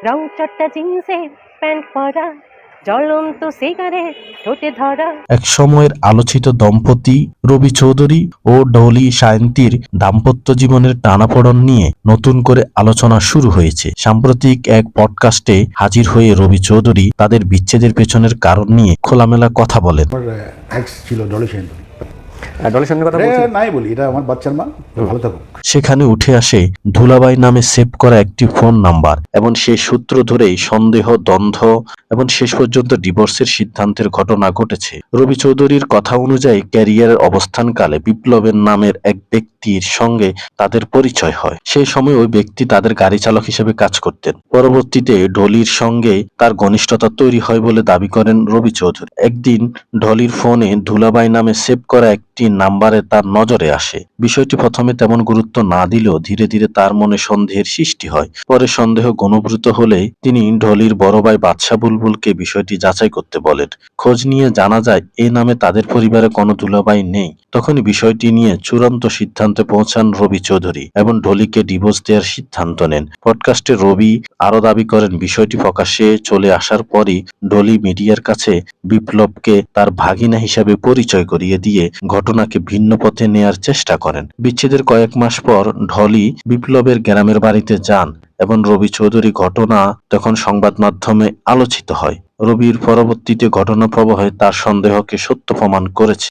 রং চট্টা জিন্সে pant পরা, জ্বলন্ত cigarette ঠোঁটে ধরা। এক সময়ের আলোচিত দম্পতি রবি চৌধুরী ও ডলি সায়ন্তীর দাম্পত্য জীবনের টানাপোড়েন নিয়ে নতুন করে আলোচনা শুরু হয়েছে। সাম্প্রতিক এক পডকাস্টে হাজির হয়ে রবি চৌধুরী তাদের বিচ্ছেদের পেছনের কারণ নিয়ে খোলামেলা কথা বলেন। আমার এক্স ছিল ডলি সেনগুলি, ডলের সঙ্গে কথা বলছি। নাই বলি, এটা আমার বাচ্চার মা, ভালো থাকুক। সেখানে উঠে আসে ধুলাবাই নামে সেভ করা একটি ফোন নাম্বার এবং সেই সূত্র ধরেই সন্দেহ, দ্বন্দ্ব এবং শেষ পর্যন্ত ডিভোর্সের সিদ্ধান্তের ঘটনা ঘটেছে। রবি চৌধুরীর কথা অনুযায়ী ক্যারিয়ারের অবস্থানকালে বিপ্লবের নামের এক ব্যক্তির সঙ্গে তাদের পরিচয় হয়। সেই সময় ওই ব্যক্তি তাদের গাড়ি চালক হিসেবে কাজ করতেন। পরবর্তীতে ঢলির সঙ্গে তার ঘনিষ্ঠতা তৈরি হয় বলে দাবি করেন রবি চৌধুরী। একদিন ঢলির ফোনে ধুলাবাই নামে সেভ করা একটি নাম্বারে তার নজরে আসে। বিষয়টি প্রথমে তেমন গুরুত্ব না দিলেও ধীরে ধীরে তার মনে সন্দেহের সৃষ্টি হয়। পরে সন্দেহ ঘনীভূত হলে তিনি ঢলির বড় ভাই বাদশা বুলবুলকে বিষয়টি যাচাই করতে বলেন। খোঁজ নিয়ে জানা যায় এই নামে তাদের পরিবারে কোনো দুলাভাই নেই। তখনই বিষয়টি নিয়ে চূড়ান্ত সিদ্ধান্তে পৌঁছান রবি চৌধুরী এবং ঢলিকে ডিভোর্স দেওয়ার সিদ্ধান্ত নেন। পডকাস্টে রবি আরও দাবি করেন, বিষয়টি প্রকাশ্যে চলে আসার পরই ঢলি মিডিয়ার কাছে বিপ্লবকে তার ভাগিনা হিসাবে পরিচয় করিয়ে দিয়ে ঘটনাকে ভিন্ন পথে নেয়ার চেষ্টা করেন। বিচ্ছেদের কয়েক মাস পর ঢলি বিপ্লবের গ্রামের বাড়িতে যান এবং রবি চৌধুরী ঘটনা তখন সংবাদ মাধ্যমে আলোচিত হয়। রবির পরবর্তীতে ঘটনা প্রবাহে তার সন্দেহকে সত্য প্রমাণ করেছে।